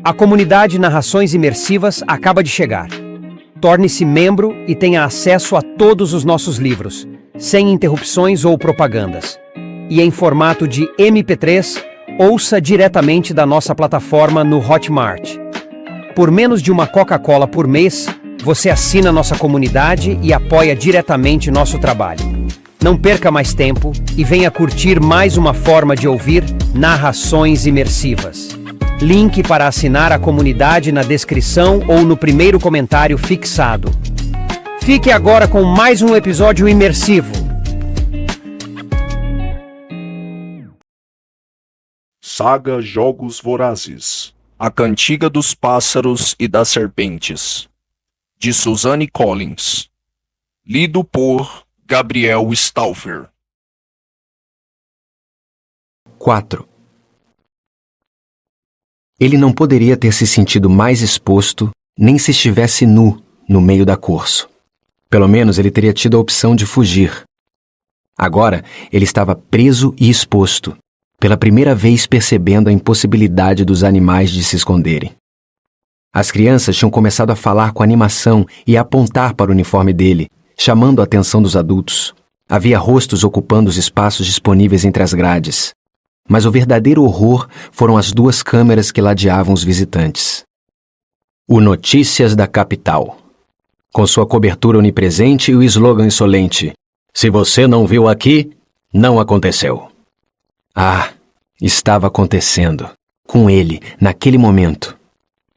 A comunidade Narrações Imersivas acaba de chegar. Torne-se membro e tenha acesso a todos os nossos livros, sem interrupções ou propagandas. E em formato de MP3, ouça diretamente da nossa plataforma no Hotmart. Por menos de uma Coca-Cola por mês, você assina nossa comunidade e apoia diretamente nosso trabalho. Não perca mais tempo e venha curtir mais uma forma de ouvir narrações imersivas. Link para assinar a comunidade na descrição ou no primeiro comentário fixado. Fique agora com mais um episódio imersivo. Saga Jogos Vorazes. A Cantiga dos Pássaros e das Serpentes, de Suzanne Collins. Lido por Gabriel Stauffer. 4. Ele não poderia ter se sentido mais exposto, nem se estivesse nu, no meio da corso. Pelo menos ele teria tido a opção de fugir. Agora, ele estava preso e exposto, pela primeira vez percebendo a impossibilidade dos animais de se esconderem. As crianças tinham começado a falar com animação e a apontar para o uniforme dele, chamando a atenção dos adultos. Havia rostos ocupando os espaços disponíveis entre as grades. Mas o verdadeiro horror foram as duas câmeras que ladeavam os visitantes. O Notícias da Capital, com sua cobertura onipresente e o slogan insolente: "Se você não viu aqui, não aconteceu." Ah, estava acontecendo. Com ele, naquele momento.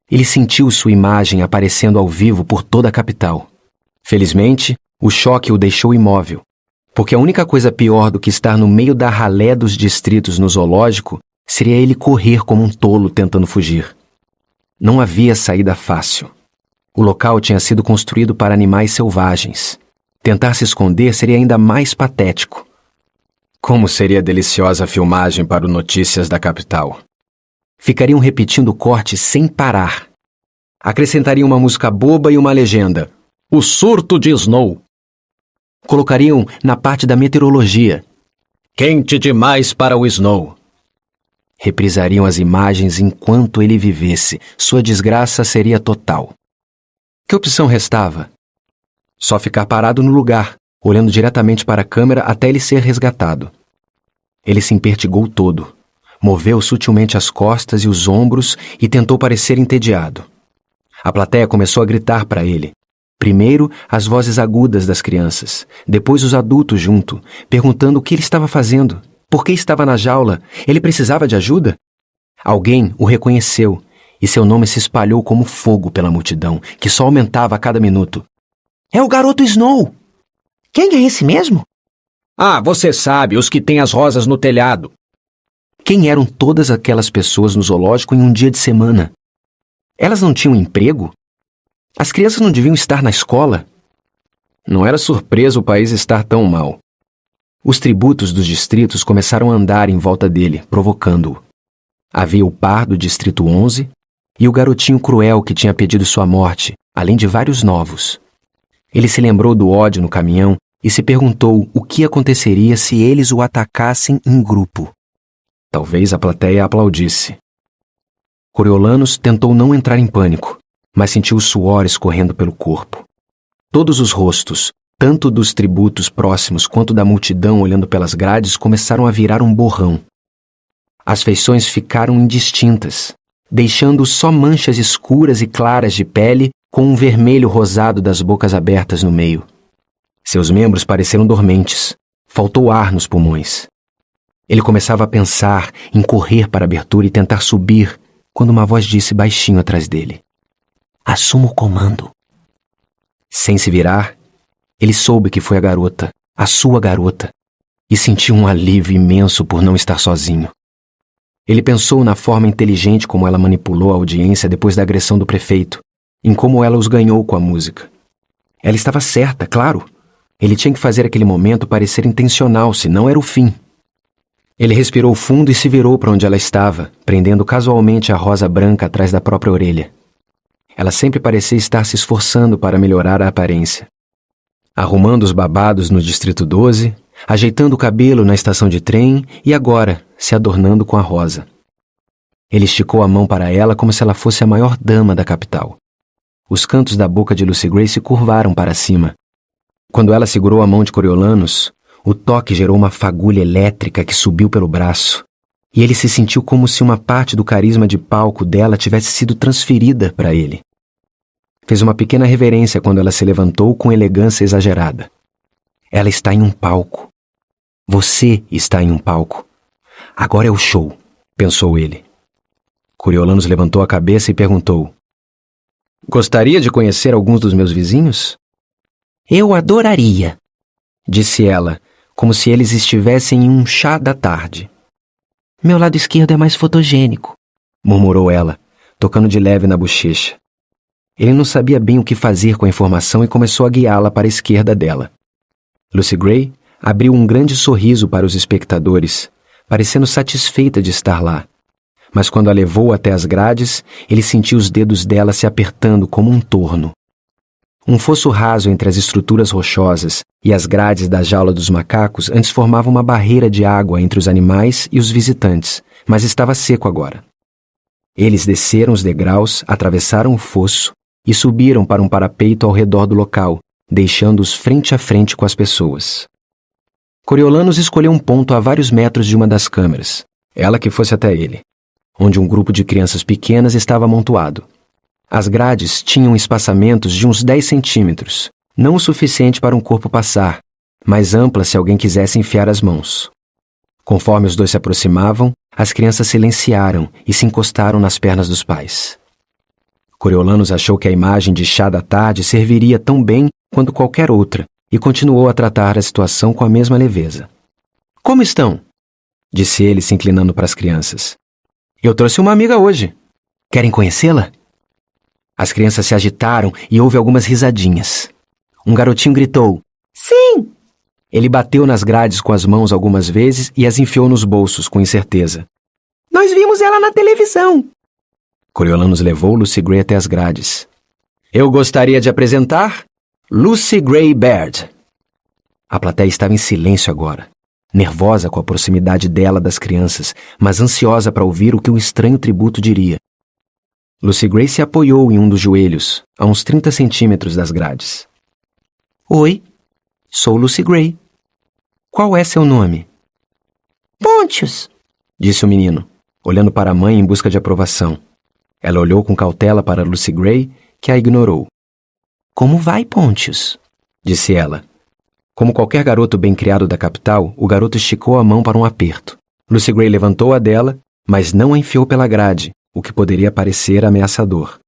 Ele sentiu sua imagem aparecendo ao vivo por toda a capital. Felizmente, o choque o deixou imóvel, porque a única coisa pior do que estar no meio da ralé dos distritos no zoológico seria ele correr como um tolo tentando fugir. Não havia saída fácil. O local tinha sido construído para animais selvagens. Tentar se esconder seria ainda mais patético. Como seria deliciosa a filmagem para o Notícias da Capital. Ficariam repetindo o corte sem parar. Acrescentariam uma música boba e uma legenda: "O surto de Snow." Colocariam na parte da meteorologia: "Quente demais para o Snow." Reprisariam as imagens enquanto ele vivesse. Sua desgraça seria total. Que opção restava? Só ficar parado no lugar, olhando diretamente para a câmera até ele ser resgatado. Ele se empertigou todo, moveu sutilmente as costas e os ombros e tentou parecer entediado. A plateia começou a gritar para ele. Primeiro, as vozes agudas das crianças, depois os adultos junto, perguntando o que ele estava fazendo, por que estava na jaula, ele precisava de ajuda? Alguém o reconheceu e seu nome se espalhou como fogo pela multidão, que só aumentava a cada minuto. "É o garoto Snow! Quem é esse mesmo?" "Ah, você sabe, os que têm as rosas no telhado." Quem eram todas aquelas pessoas no zoológico em um dia de semana? Elas não tinham emprego? As crianças não deviam estar na escola? Não era surpresa o país estar tão mal. Os tributos dos distritos começaram a andar em volta dele, provocando-o. Havia o par do Distrito 11 e o garotinho cruel que tinha pedido sua morte, além de vários novos. Ele se lembrou do ódio no caminhão e se perguntou o que aconteceria se eles o atacassem em grupo. Talvez a plateia aplaudisse. Coriolanus tentou não entrar em pânico, mas sentiu o suor escorrendo pelo corpo. Todos os rostos, tanto dos tributos próximos quanto da multidão olhando pelas grades, começaram a virar um borrão. As feições ficaram indistintas, deixando só manchas escuras e claras de pele com um vermelho rosado das bocas abertas no meio. Seus membros pareceram dormentes. Faltou ar nos pulmões. Ele começava a pensar em correr para a abertura e tentar subir, quando uma voz disse baixinho atrás dele: "Assuma o comando." Sem se virar, ele soube que foi a garota, a sua garota, e sentiu um alívio imenso por não estar sozinho. Ele pensou na forma inteligente como ela manipulou a audiência depois da agressão do prefeito, em como ela os ganhou com a música. Ela estava certa, claro. Ele tinha que fazer aquele momento parecer intencional, senão era o fim. Ele respirou fundo e se virou para onde ela estava, prendendo casualmente a rosa branca atrás da própria orelha. Ela sempre parecia estar se esforçando para melhorar a aparência. Arrumando os babados no Distrito 12, ajeitando o cabelo na estação de trem e agora se adornando com a rosa. Ele esticou a mão para ela como se ela fosse a maior dama da capital. Os cantos da boca de Lucy Gray se curvaram para cima. Quando ela segurou a mão de Coriolanus, o toque gerou uma fagulha elétrica que subiu pelo braço, e ele se sentiu como se uma parte do carisma de palco dela tivesse sido transferida para ele. Fez uma pequena reverência quando ela se levantou com elegância exagerada. Ela está em um palco. Você está em um palco. Agora é o show, pensou ele. Coriolanus levantou a cabeça e perguntou: Gostaria de conhecer alguns dos meus vizinhos? Eu adoraria, Disse ela, como se eles estivessem em um chá da tarde. Meu lado esquerdo é mais fotogênico, Murmurou ela, tocando de leve na bochecha. Ele não sabia bem o que fazer com a informação e começou a guiá-la para a esquerda dela. Lucy Gray abriu um grande sorriso para os espectadores, parecendo satisfeita de estar lá. Mas quando a levou até as grades, ele sentiu os dedos dela se apertando como um torno. Um fosso raso entre as estruturas rochosas e as grades da jaula dos macacos antes formava uma barreira de água entre os animais e os visitantes, mas estava seco agora. Eles desceram os degraus, atravessaram o fosso e subiram para um parapeito ao redor do local, deixando-os frente a frente com as pessoas. Coriolanus escolheu um ponto a vários metros de uma das câmeras, ela que fosse até ele, onde um grupo de crianças pequenas estava amontoado. As grades tinham espaçamentos de uns 10 centímetros, não o suficiente para um corpo passar, mas ampla se alguém quisesse enfiar as mãos. Conforme os dois se aproximavam, as crianças silenciaram e se encostaram nas pernas dos pais. Coriolanus achou que a imagem de chá da tarde serviria tão bem quanto qualquer outra e continuou a tratar a situação com a mesma leveza. Como estão? Disse ele, se inclinando para as crianças. Eu trouxe uma amiga hoje. Querem conhecê-la? As crianças se agitaram e houve algumas risadinhas. Um garotinho gritou: Sim! Ele bateu nas grades com as mãos algumas vezes e as enfiou nos bolsos com incerteza. Nós vimos ela na televisão. Coriolanus levou Lucy Gray até as grades. Eu gostaria de apresentar Lucy Gray Baird. A plateia estava em silêncio agora, nervosa com a proximidade dela das crianças, mas ansiosa para ouvir o que o estranho tributo diria. Lucy Gray se apoiou em um dos joelhos, a uns 30 centímetros das grades. Oi, Sou Lucy Gray. Qual é seu nome? Pontius, Disse o menino, olhando para a mãe em busca de aprovação. Ela olhou com cautela para Lucy Gray, que a ignorou. Como vai, Pontius? Disse ela. Como qualquer garoto bem criado da capital, o garoto esticou a mão para um aperto. Lucy Gray levantou a dela, mas não a enfiou pela grade, o que poderia parecer ameaçador.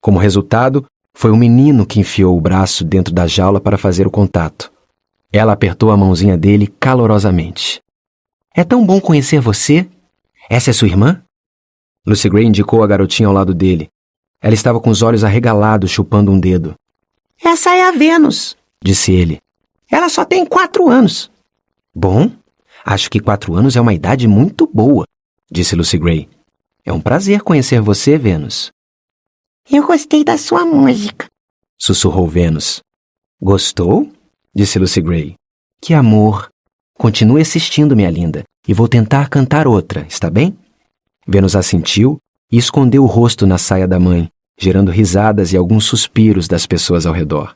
Como resultado, foi o menino que enfiou o braço dentro da jaula para fazer o contato. Ela apertou a mãozinha dele calorosamente. É tão bom conhecer você. Essa é sua irmã? Lucy Gray indicou a garotinha ao lado dele. Ela estava com os olhos arregalados, chupando um dedo. Essa é a Vênus, Disse ele. Ela só tem 4 anos. Bom, acho que 4 anos é uma idade muito boa, disse Lucy Gray. É um prazer conhecer você, Vênus. Eu gostei da sua música. Sussurrou Vênus. Gostou? Disse Lucy Gray. Que amor! Continue assistindo, minha linda, e vou tentar cantar outra, está bem? Vênus assentiu e escondeu o rosto na saia da mãe, gerando risadas e alguns suspiros das pessoas ao redor.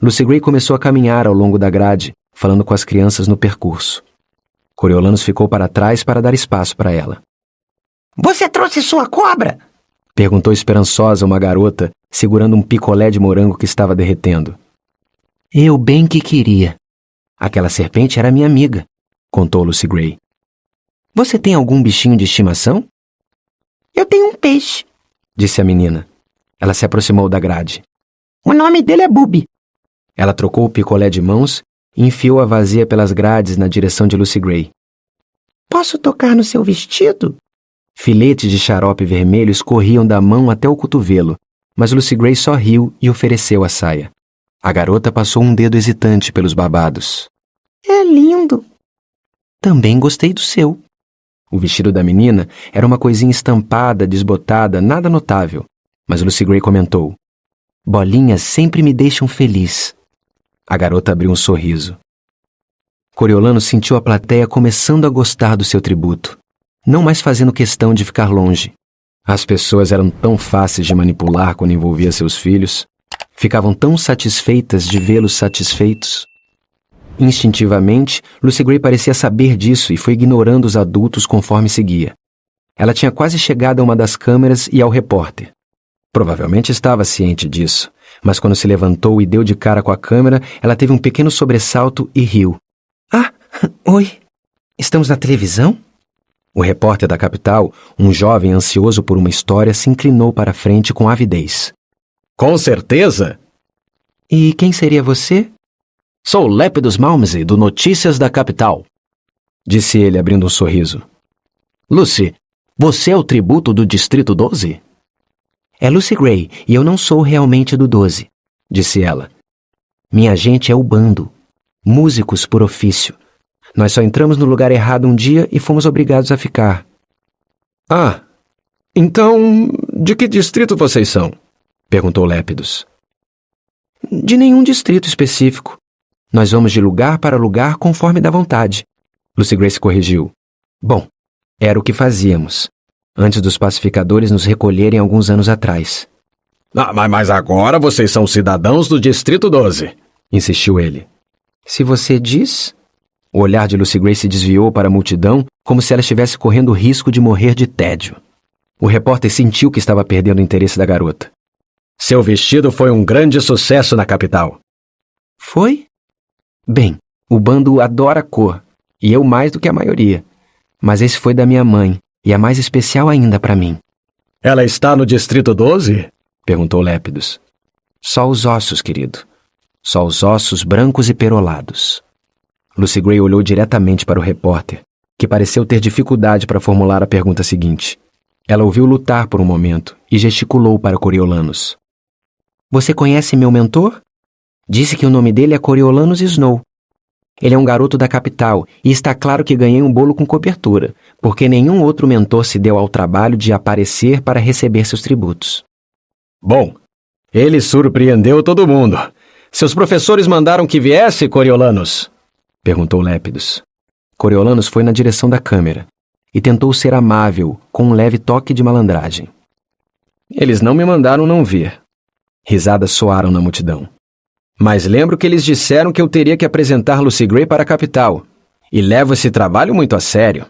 Lucy Gray começou a caminhar ao longo da grade, falando com as crianças no percurso. Coriolanus ficou para trás para dar espaço para ela. Você trouxe sua cobra? Perguntou esperançosa uma garota, segurando um picolé de morango que estava derretendo. Eu bem que queria. Aquela serpente era minha amiga, contou Lucy Gray. Você tem algum bichinho de estimação? Eu tenho um peixe, Disse a menina. Ela se aproximou da grade. O nome dele é Bubi. Ela trocou o picolé de mãos e enfiou a vazia pelas grades na direção de Lucy Gray. Posso tocar no seu vestido? Filetes de xarope vermelho escorriam da mão até o cotovelo, mas Lucy Gray só riu e ofereceu a saia. A garota passou um dedo hesitante pelos babados. É lindo. Também gostei do seu. O vestido da menina era uma coisinha estampada, desbotada, nada notável, mas Lucy Gray comentou. Bolinhas sempre me deixam feliz. A garota abriu um sorriso. Coriolanus sentiu a plateia começando a gostar do seu tributo, não mais fazendo questão de ficar longe, As pessoas eram tão fáceis de manipular quando envolvia seus filhos. Ficavam tão satisfeitas de vê-los satisfeitos. Instintivamente, Lucy Gray parecia saber disso e foi ignorando os adultos conforme seguia. Ela tinha quase chegado a uma das câmeras e ao repórter. Provavelmente estava ciente disso, mas quando se levantou e deu de cara com a câmera, ela teve um pequeno sobressalto e riu. Ah, oi. Estamos na televisão? O repórter da capital, um jovem ansioso por uma história, se inclinou para a frente com avidez. Com certeza. E quem seria você? Sou Lepidus Malmsey, do Notícias da Capital. Disse ele, abrindo um sorriso. Lucy, você é o tributo do Distrito 12? É Lucy Gray, e eu não sou realmente do 12, disse ela. Minha gente é o bando. Músicos por ofício. Nós só entramos no lugar errado um dia e fomos obrigados a ficar. Ah, então, de que distrito vocês são? Perguntou Lepidus. De nenhum distrito específico. Nós vamos de lugar para lugar conforme dá vontade. Lucy Gray se corrigiu. Bom, era o que fazíamos, antes dos pacificadores nos recolherem alguns anos atrás. Mas agora vocês são cidadãos do Distrito 12, insistiu ele. Se você diz... O olhar de Lucy Gray se desviou para a multidão como se ela estivesse correndo o risco de morrer de tédio. O repórter sentiu que estava perdendo o interesse da garota. Seu vestido foi um grande sucesso na capital. Foi? Bem, o bando adora a cor, e eu mais do que a maioria. Mas esse foi da minha mãe, e é mais especial ainda para mim. Ela está no Distrito 12? Perguntou Lepidus. Só os ossos, querido. Só os ossos brancos e perolados. Lucy Gray olhou diretamente para o repórter, que pareceu ter dificuldade para formular a pergunta seguinte. Ela ouviu lutar por um momento e gesticulou para Coriolanus. Você conhece meu mentor? Disse que o nome dele é Coriolanus Snow. Ele é um garoto da capital e está claro que ganhei um bolo com cobertura, porque nenhum outro mentor se deu ao trabalho de aparecer para receber seus tributos. Bom, ele surpreendeu todo mundo. Seus professores mandaram que viesse, Coriolanus? Perguntou Lepidus. Coriolanus foi na direção da câmera e tentou ser amável, com um leve toque de malandragem. Eles não me mandaram não vir. Risadas soaram na multidão. Mas lembro que eles disseram que eu teria que apresentar Lucy Gray para a capital, e levo esse trabalho muito a sério.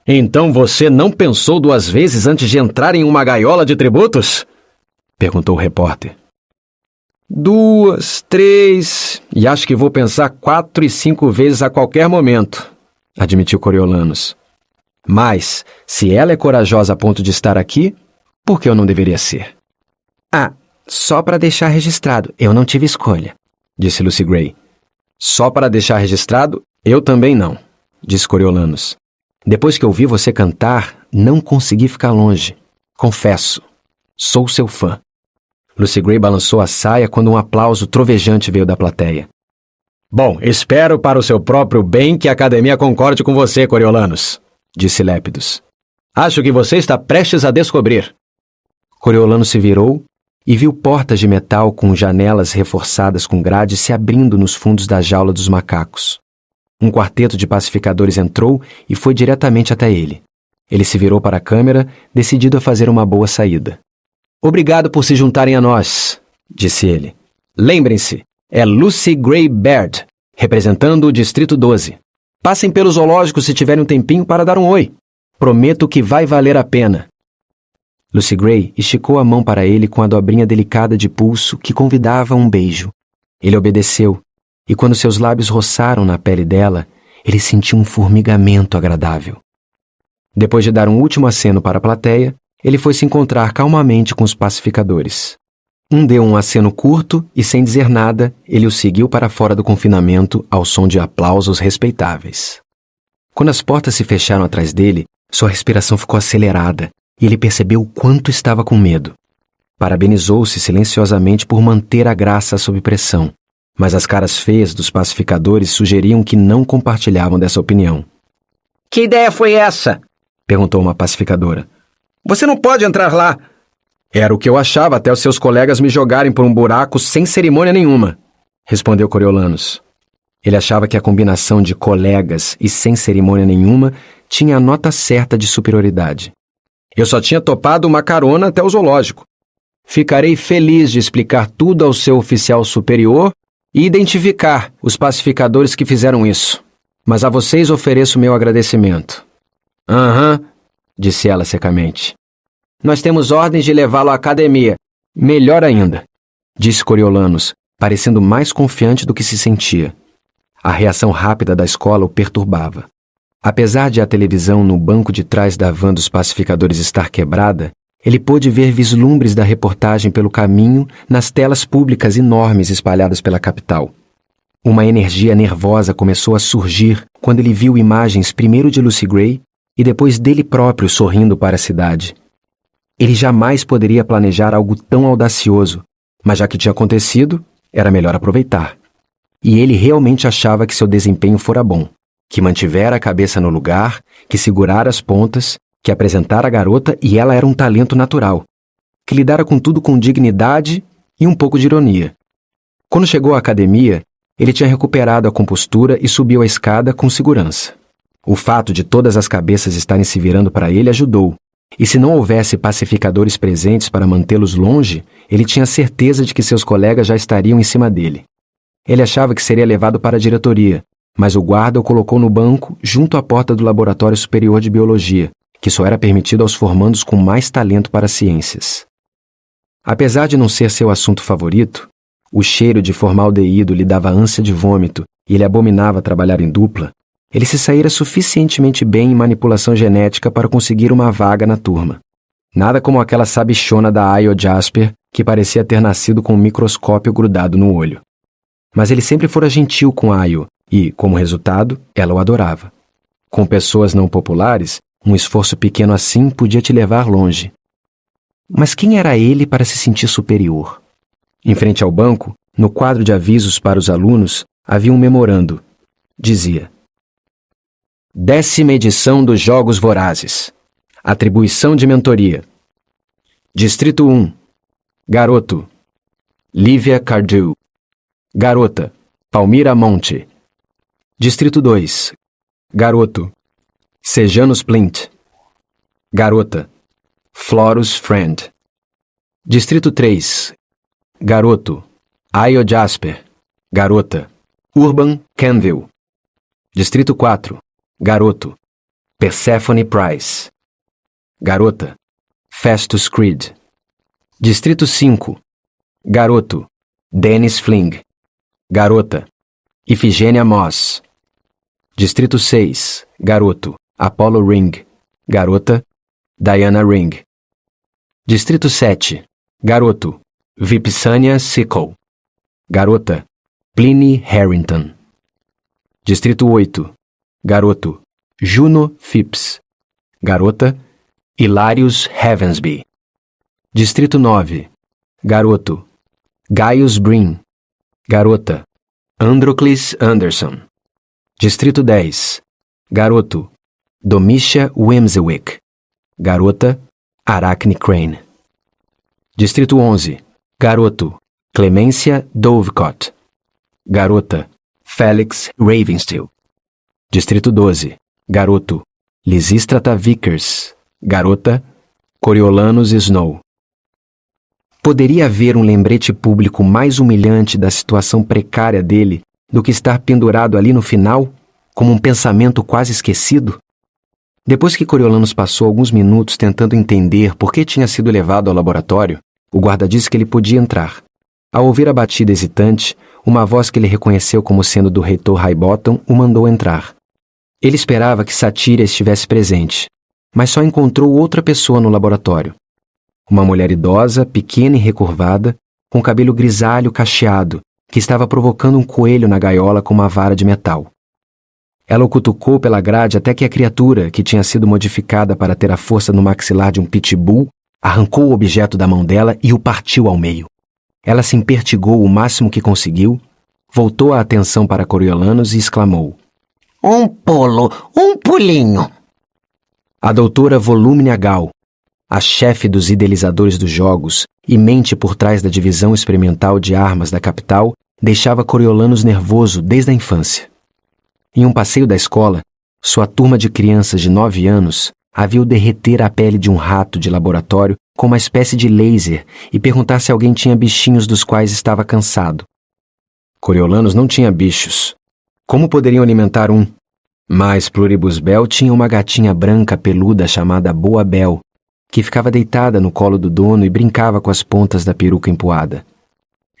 Então você não pensou 2 vezes antes de entrar em uma gaiola de tributos? Perguntou o repórter. 2, 3, e acho que vou pensar 4 e 5 vezes a qualquer momento, admitiu Coriolanus. Mas, se ela é corajosa a ponto de estar aqui, por que eu não deveria ser? Ah, só para deixar registrado, eu não tive escolha, disse Lucy Gray. Só para deixar registrado, eu também não, disse Coriolanus. Depois que ouvi você cantar, não consegui ficar longe. Confesso, sou seu fã. Lucy Gray balançou a saia quando um aplauso trovejante veio da plateia. Bom, espero para o seu próprio bem que a academia concorde com você, Coriolanus, disse Lepidus. Acho que você está prestes a descobrir. Coriolanus se virou e viu portas de metal com janelas reforçadas com grades se abrindo nos fundos da jaula dos macacos. Um quarteto de pacificadores entrou e foi diretamente até ele. Ele se virou para a câmera, decidido a fazer uma boa saída. Obrigado por se juntarem a nós, disse ele. Lembrem-se, é Lucy Gray Baird, representando o Distrito 12. Passem pelo zoológico se tiverem um tempinho para dar um oi. Prometo que vai valer a pena. Lucy Gray esticou a mão para ele com a dobrinha delicada de pulso que convidava a um beijo. Ele obedeceu, e quando seus lábios roçaram na pele dela, ele sentiu um formigamento agradável. Depois de dar um último aceno para a plateia, ele foi se encontrar calmamente com os pacificadores. Um deu um aceno curto e, sem dizer nada, ele o seguiu para fora do confinamento ao som de aplausos respeitáveis. Quando as portas se fecharam atrás dele, sua respiração ficou acelerada e ele percebeu o quanto estava com medo. Parabenizou-se silenciosamente por manter a graça sob pressão, mas as caras feias dos pacificadores sugeriam que não compartilhavam dessa opinião. Que ideia foi essa? Perguntou uma pacificadora. Você não pode entrar lá. Era o que eu achava até os seus colegas me jogarem por um buraco sem cerimônia nenhuma, respondeu Coriolanus. Ele achava que a combinação de colegas e sem cerimônia nenhuma tinha a nota certa de superioridade. Eu só tinha topado uma carona até o zoológico. Ficarei feliz de explicar tudo ao seu oficial superior e identificar os pacificadores que fizeram isso. Mas a vocês ofereço meu agradecimento. Aham, disse ela secamente. Nós temos ordens de levá-lo à academia. Melhor ainda, disse Coriolanos, parecendo mais confiante do que se sentia. A reação rápida da escola o perturbava. Apesar de a televisão no banco de trás da van dos pacificadores estar quebrada, ele pôde ver vislumbres da reportagem pelo caminho nas telas públicas enormes espalhadas pela capital. Uma energia nervosa começou a surgir quando ele viu imagens primeiro de Lucy Gray e depois dele próprio sorrindo para a cidade. Ele jamais poderia planejar algo tão audacioso, mas já que tinha acontecido, era melhor aproveitar. E ele realmente achava que seu desempenho fora bom, que mantivera a cabeça no lugar, que segurara as pontas, que apresentara a garota e ela era um talento natural, que lidara com tudo com dignidade e um pouco de ironia. Quando chegou à academia, ele tinha recuperado a compostura e subiu a escada com segurança. O fato de todas as cabeças estarem se virando para ele ajudou, e se não houvesse pacificadores presentes para mantê-los longe, ele tinha certeza de que seus colegas já estariam em cima dele. Ele achava que seria levado para a diretoria, mas o guarda o colocou no banco junto à porta do Laboratório Superior de Biologia, que só era permitido aos formandos com mais talento para ciências. Apesar de não ser seu assunto favorito, o cheiro de formaldeído lhe dava ânsia de vômito e ele abominava trabalhar em dupla, ele se saíra suficientemente bem em manipulação genética para conseguir uma vaga na turma. Nada como aquela sabichona da Io Jasper que parecia ter nascido com um microscópio grudado no olho. Mas ele sempre fora gentil com Io e, como resultado, ela o adorava. Com pessoas não populares, um esforço pequeno assim podia te levar longe. Mas quem era ele para se sentir superior? Em frente ao banco, no quadro de avisos para os alunos, havia um memorando. Dizia: 10ª edição dos Jogos Vorazes. Atribuição de mentoria. Distrito 1. Garoto: Lívia Cardew. Garota: Palmira Monte. Distrito 2. Garoto: Sejanus Plint. Garota: Florus Friend. Distrito 3. Garoto: Io Jasper. Garota: Urban Canville. Distrito 4. Garoto: Persephone Price. Garota: Festus Creed. Distrito 5. Garoto: Dennis Fling. Garota: Ifigênia Moss. Distrito 6. Garoto: Apollo Ring. Garota: Diana Ring. Distrito 7. Garoto: Vipsania Sickle. Garota: Pliny Harrington. Distrito 8. Garoto: Juno Phipps. Garota: Hilarius Heavensby. Distrito 9. Garoto: Gaius Breen. Garota: Androcles Anderson. Distrito 10. Garoto: Domitia Wimswick. Garota: Arachne Crane. Distrito 11. Garoto: Clemência Dovecott. Garota: Felix Ravenstill. Distrito 12. Garoto: Lysistrata Vickers. Garota: Coriolanus Snow. Poderia haver um lembrete público mais humilhante da situação precária dele do que estar pendurado ali no final, como um pensamento quase esquecido? Depois que Coriolanus passou alguns minutos tentando entender por que tinha sido levado ao laboratório, o guarda disse que ele podia entrar. Ao ouvir a batida hesitante, uma voz que ele reconheceu como sendo do reitor Highbottom o mandou entrar. Ele esperava que Satíria estivesse presente, mas só encontrou outra pessoa no laboratório. Uma mulher idosa, pequena e recurvada, com cabelo grisalho cacheado, que estava provocando um coelho na gaiola com uma vara de metal. Ela o cutucou pela grade até que a criatura, que tinha sido modificada para ter a força no maxilar de um pitbull, arrancou o objeto da mão dela e o partiu ao meio. Ela se empertigou o máximo que conseguiu, voltou a atenção para Coriolanus e exclamou: Um pulo, um pulinho. A doutora Volumnia Gall, a chefe dos idealizadores dos jogos e mente por trás da divisão experimental de armas da capital, deixava Coriolanus nervoso desde a infância. Em um passeio da escola, sua turma de crianças de 9 anos, a viu derreter a pele de um rato de laboratório com uma espécie de laser e perguntar se alguém tinha bichinhos dos quais estava cansado. Coriolanos não tinha bichos. Como poderiam alimentar um? Mas Pluribus Bell tinha uma gatinha branca peluda chamada Boa Bell, que ficava deitada no colo do dono e brincava com as pontas da peruca empoada.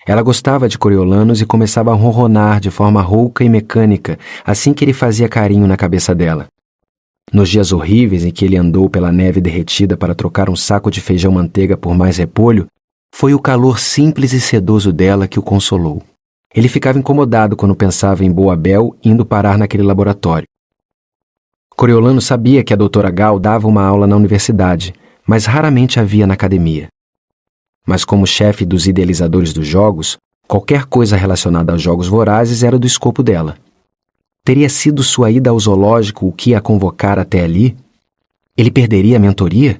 Ela gostava de Coriolanos e começava a ronronar de forma rouca e mecânica assim que ele fazia carinho na cabeça dela. Nos dias horríveis em que ele andou pela neve derretida para trocar um saco de feijão-manteiga por mais repolho, foi o calor simples e sedoso dela que o consolou. Ele ficava incomodado quando pensava em Boa Bell indo parar naquele laboratório. Coriolano sabia que a doutora Gal dava uma aula na universidade, mas raramente a via na academia. Mas como chefe dos idealizadores dos jogos, qualquer coisa relacionada aos jogos vorazes era do escopo dela. Teria sido sua ida ao zoológico o que a convocara até ali? Ele perderia a mentoria?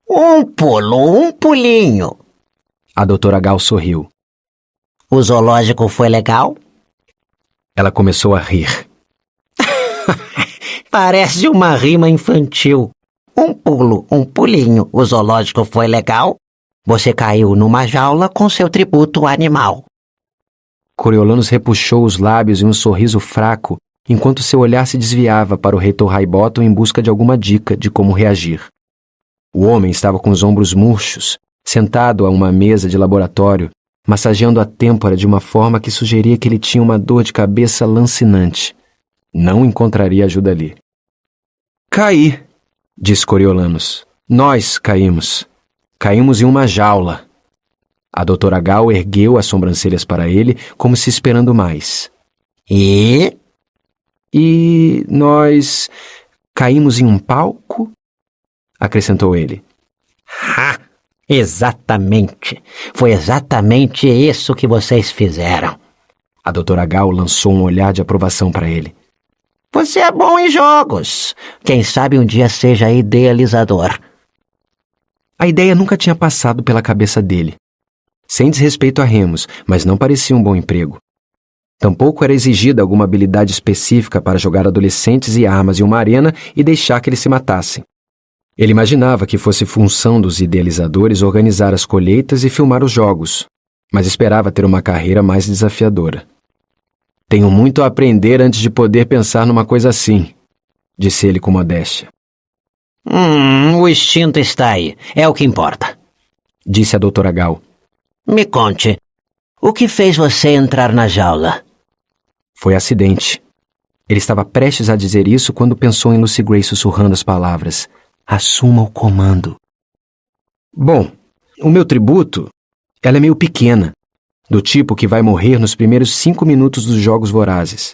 Um pulo, um pulinho. A doutora Gal sorriu. O zoológico foi legal? Ela começou a rir. Parece uma rima infantil. Um pulo, um pulinho. O zoológico foi legal? Você caiu numa jaula com seu tributo animal. Coriolanos repuxou os lábios em um sorriso fraco, enquanto seu olhar se desviava para o reitor Highbottom em busca de alguma dica de como reagir. O homem estava com os ombros murchos, sentado a uma mesa de laboratório, massageando a têmpora de uma forma que sugeria que ele tinha uma dor de cabeça lancinante. Não encontraria ajuda ali. Caí, disse Coriolanos. Nós caímos. Caímos em uma jaula. A doutora Gal ergueu as sobrancelhas para ele, como se esperando mais. E nós caímos em um palco? Acrescentou ele. Ha! Exatamente. Foi exatamente isso que vocês fizeram. A doutora Gal lançou um olhar de aprovação para ele. Você é bom em jogos. Quem sabe um dia seja idealizador. A ideia nunca tinha passado pela cabeça dele. Sem desrespeito a Remus, mas não parecia um bom emprego. Tampouco era exigida alguma habilidade específica para jogar adolescentes e armas em uma arena e deixar que eles se matassem. Ele imaginava que fosse função dos idealizadores organizar as colheitas e filmar os jogos, mas esperava ter uma carreira mais desafiadora. Tenho muito a aprender antes de poder pensar numa coisa assim, disse ele com modéstia. O instinto está aí. É o que importa. Disse a doutora Gal. Me conte, o que fez você entrar na jaula? Foi acidente. Ele estava prestes a dizer isso quando pensou em Lucy Gray sussurrando as palavras. Assuma o comando. Bom, o meu tributo, ela é meio pequena, do tipo que vai morrer nos primeiros 5 minutos dos jogos vorazes.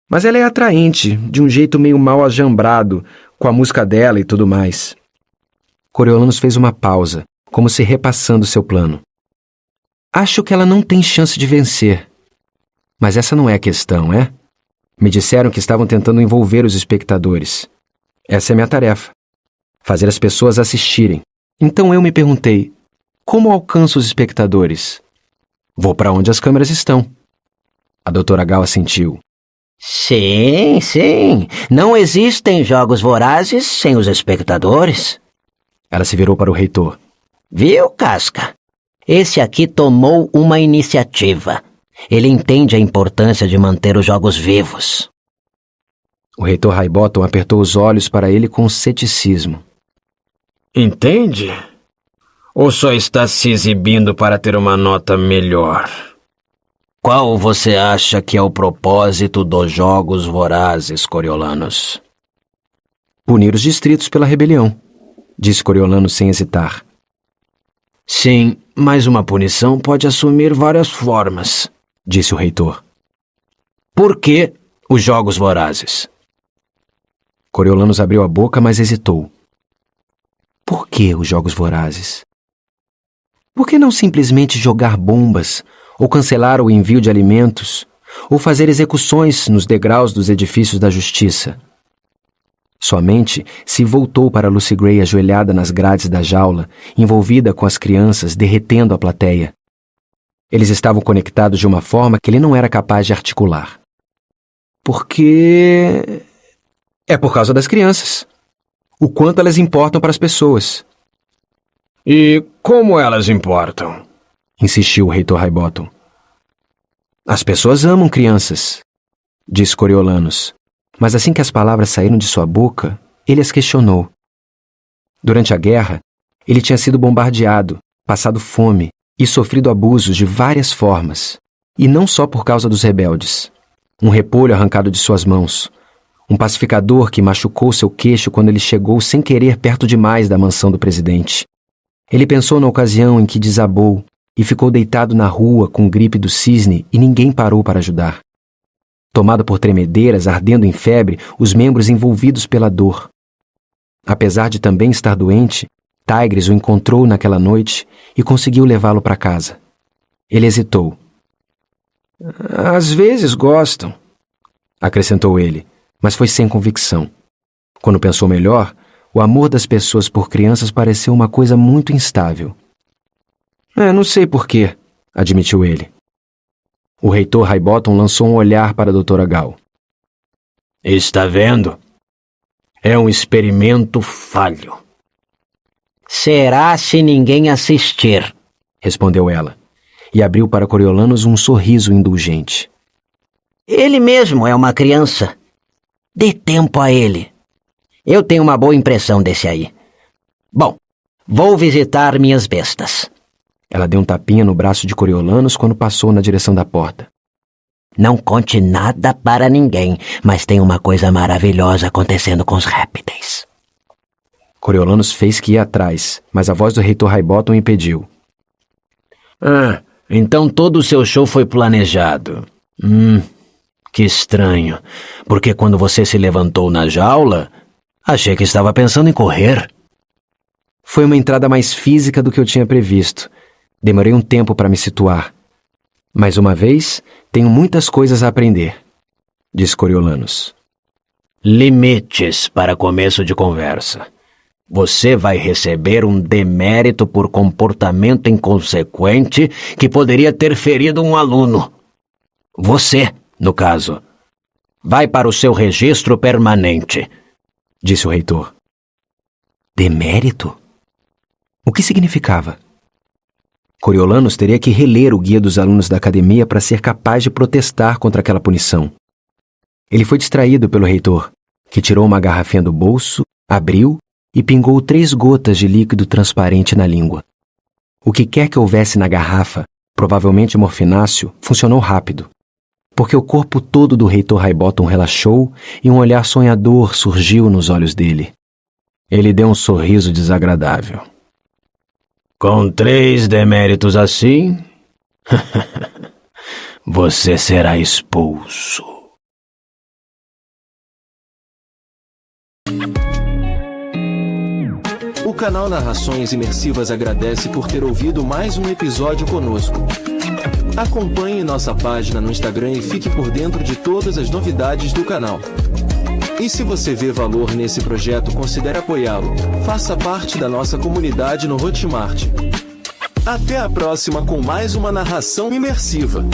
Mas ela é atraente, de um jeito meio mal ajambrado, com a música dela e tudo mais. Coriolanos fez uma pausa, como se repassando seu plano. Acho que ela não tem chance de vencer. Mas essa não é a questão, é? Me disseram que estavam tentando envolver os espectadores. Essa é minha tarefa. Fazer as pessoas assistirem. Então eu me perguntei, como alcanço os espectadores? Vou para onde as câmeras estão. A doutora Gal assentiu. Sim, sim. Não existem jogos vorazes sem os espectadores. Ela se virou para o reitor. Viu, Casca? Esse aqui tomou uma iniciativa. Ele entende a importância de manter os jogos vivos. O reitor Highbottom apertou os olhos para ele com ceticismo. Entende? Ou só está se exibindo para ter uma nota melhor? Qual você acha que é o propósito dos jogos vorazes, Coriolanos? Punir os distritos pela rebelião, disse Coriolanos sem hesitar. Sim, mas uma punição pode assumir várias formas, disse o reitor. Por que os jogos vorazes? Coriolanos abriu a boca, mas hesitou. Por que os jogos vorazes? Por que não simplesmente jogar bombas, ou cancelar o envio de alimentos, ou fazer execuções nos degraus dos edifícios da justiça? Sua mente se voltou para Lucy Gray ajoelhada nas grades da jaula, envolvida com as crianças, derretendo a plateia. Eles estavam conectados de uma forma que ele não era capaz de articular. Porque... é por causa das crianças. o quanto elas importam para as pessoas. E como elas importam? Insistiu o reitor Highbottom. As pessoas amam crianças, disse Coriolanus, mas assim que as palavras saíram de sua boca, ele as questionou. Durante a guerra, ele tinha sido bombardeado, passado fome e sofrido abusos de várias formas, e não só por causa dos rebeldes. Um repolho arrancado de suas mãos, um pacificador que machucou seu queixo quando ele chegou sem querer perto demais da mansão do presidente. Ele pensou na ocasião em que desabou e ficou deitado na rua com gripe do cisne e ninguém parou para ajudar. Tomado por tremedeiras, ardendo em febre, os membros envolvidos pela dor. Apesar de também estar doente, Tigres o encontrou naquela noite e conseguiu levá-lo para casa. Ele hesitou. Às vezes gostam, acrescentou ele, mas foi sem convicção. Quando pensou melhor, o amor das pessoas por crianças pareceu uma coisa muito instável. Não sei porquê, admitiu ele. O reitor Highbottom lançou um olhar para a doutora Gall. Está vendo? É um experimento falho. Será se ninguém assistir, respondeu ela, e abriu para Coriolanus um sorriso indulgente. Ele mesmo é uma criança. Dê tempo a ele. Eu tenho uma boa impressão desse aí. Bom, vou visitar minhas bestas. Ela deu um tapinha no braço de Coriolanus quando passou na direção da porta. Não conte nada para ninguém, mas tem uma coisa maravilhosa acontecendo com os répteis. Coriolanus fez que ia atrás, mas a voz do reitor Highbottom impediu. Então todo o seu show foi planejado. Que estranho, porque quando você se levantou na jaula, achei que estava pensando em correr. Foi uma entrada mais física do que eu tinha previsto. Demorei um tempo para me situar. Mais uma vez, tenho muitas coisas a aprender, disse Coriolanus. Limites para começo de conversa. Você vai receber um demérito por comportamento inconsequente que poderia ter ferido um aluno. Você, no caso, vai para o seu registro permanente, disse o reitor. Demérito? O que significava? Coriolanus teria que reler o guia dos alunos da academia para ser capaz de protestar contra aquela punição. Ele foi distraído pelo reitor, que tirou uma garrafinha do bolso, abriu e pingou 3 gotas de líquido transparente na língua. O que quer que houvesse na garrafa, provavelmente morfináceo, funcionou rápido, porque o corpo todo do reitor Highbottom relaxou e um olhar sonhador surgiu nos olhos dele. Ele deu um sorriso desagradável. Com 3 deméritos assim, você será expulso. O canal Narrações Imersivas agradece por ter ouvido mais um episódio conosco. Acompanhe nossa página no Instagram e fique por dentro de todas as novidades do canal. E se você vê valor nesse projeto, considere apoiá-lo. Faça parte da nossa comunidade no Hotmart. Até a próxima com mais uma narração imersiva.